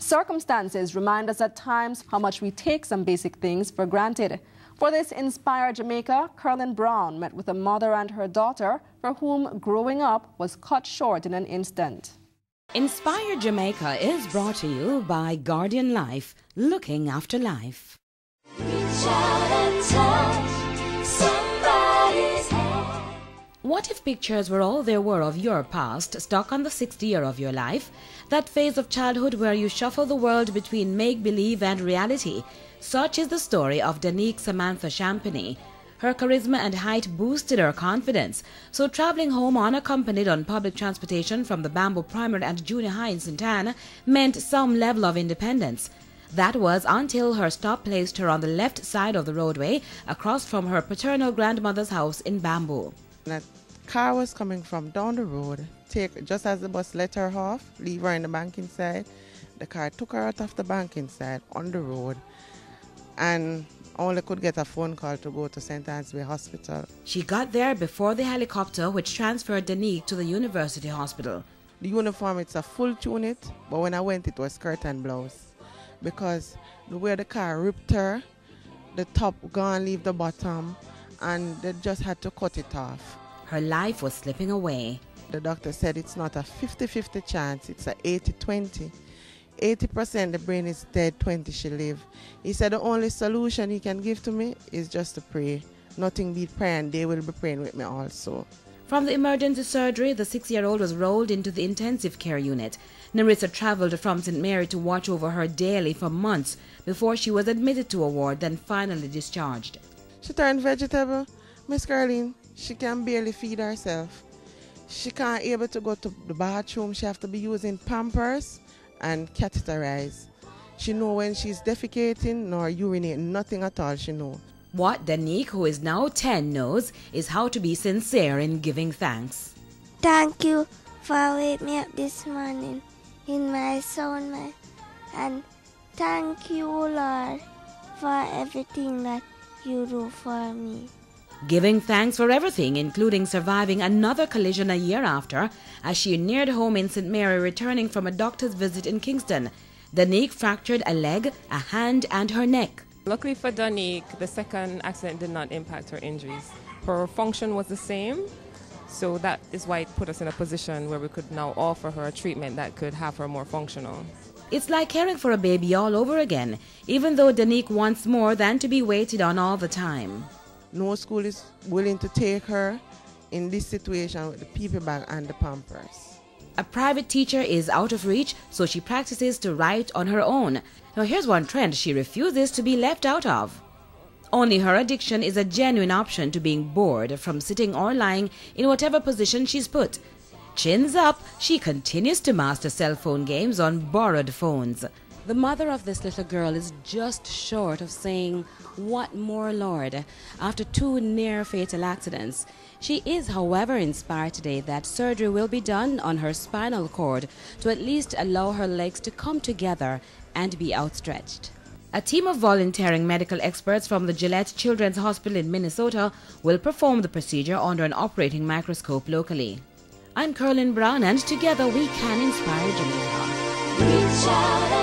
Circumstances remind us at times how much we take some basic things for granted. For this Inspire Jamaica, Carolyn Brown met with a mother and her daughter for whom growing up was cut short in an instant. Inspire Jamaica is brought to you by Guardian Life, looking after life. Reach out and touch somebody's hand. What if pictures were all there were of your past, stuck on the 60th year of your life? That phase of childhood where you shuffle the world between make-believe and reality. Such is the story of Danique Champaigne. Her charisma and height boosted her confidence, so traveling home unaccompanied on public transportation from the Bamboo Primary and Junior High in St. Anne meant some level of independence. That was until her stop placed her on the left side of the roadway across from her paternal grandmother's house in Bamboo. That car was coming from down the road. Just as the bus let her off, leave her in the banking side, the car took her out of the banking side on the road and only could get a phone call to go to St. Anne's Way Hospital. She got there before the helicopter which transferred Danique to the University Hospital. The uniform, it's a full tunic, but when I went it was skirt and blouse. Because the way the car ripped her, the top gone, leave the bottom, and they just had to cut it off. Her life was slipping away. The doctor said it's not a 50-50 chance, it's a 80-20. 80% the brain is dead, 20 she live. He said the only solution he can give to me is just to pray. Nothing beat prayer, and they will be praying with me also. From the emergency surgery, the 6-year-old was rolled into the intensive care unit. Narissa traveled from St. Mary to watch over her daily for months before she was admitted to a ward, then finally discharged. She turned vegetable. Miss Caroline, she can barely feed herself. She can't able to go to the bathroom. She have to be using Pampers and catheterized. She know when she's defecating nor urinating, nothing at all she know. What Danique, who is now 10, knows is how to be sincere in giving thanks. Thank you for waking me up this morning in my sound mind. And thank you, Lord, for everything that you do for me. Giving thanks for everything, including surviving another collision a year after, as she neared home in St. Mary returning from a doctor's visit in Kingston. Danique fractured a leg, a hand and her neck. Luckily for Danique, the second accident did not impact her injuries. Her function was the same, so that is why it put us in a position where we could now offer her a treatment that could have her more functional. It's like caring for a baby all over again, even though Danique wants more than to be waited on all the time. No school is willing to take her in this situation with the people bag and the Pampers. A private teacher is out of reach, so she practices to write on her own. Now here's one trend she refuses to be left out of. Only her addiction is a genuine option to being bored from sitting or lying in whatever position she's put. Chins up, she continues to master cell phone games on borrowed phones. The mother of this little girl is just short of saying, "What more, Lord?" after 2 near-fatal accidents. She is, however, inspired today that surgery will be done on her spinal cord to at least allow her legs to come together and be outstretched. A team of volunteering medical experts from the Gillette Children's Hospital in Minnesota will perform the procedure under an operating microscope locally. I'm Carolyn Brown, and together we can inspire Jamaica. Reach out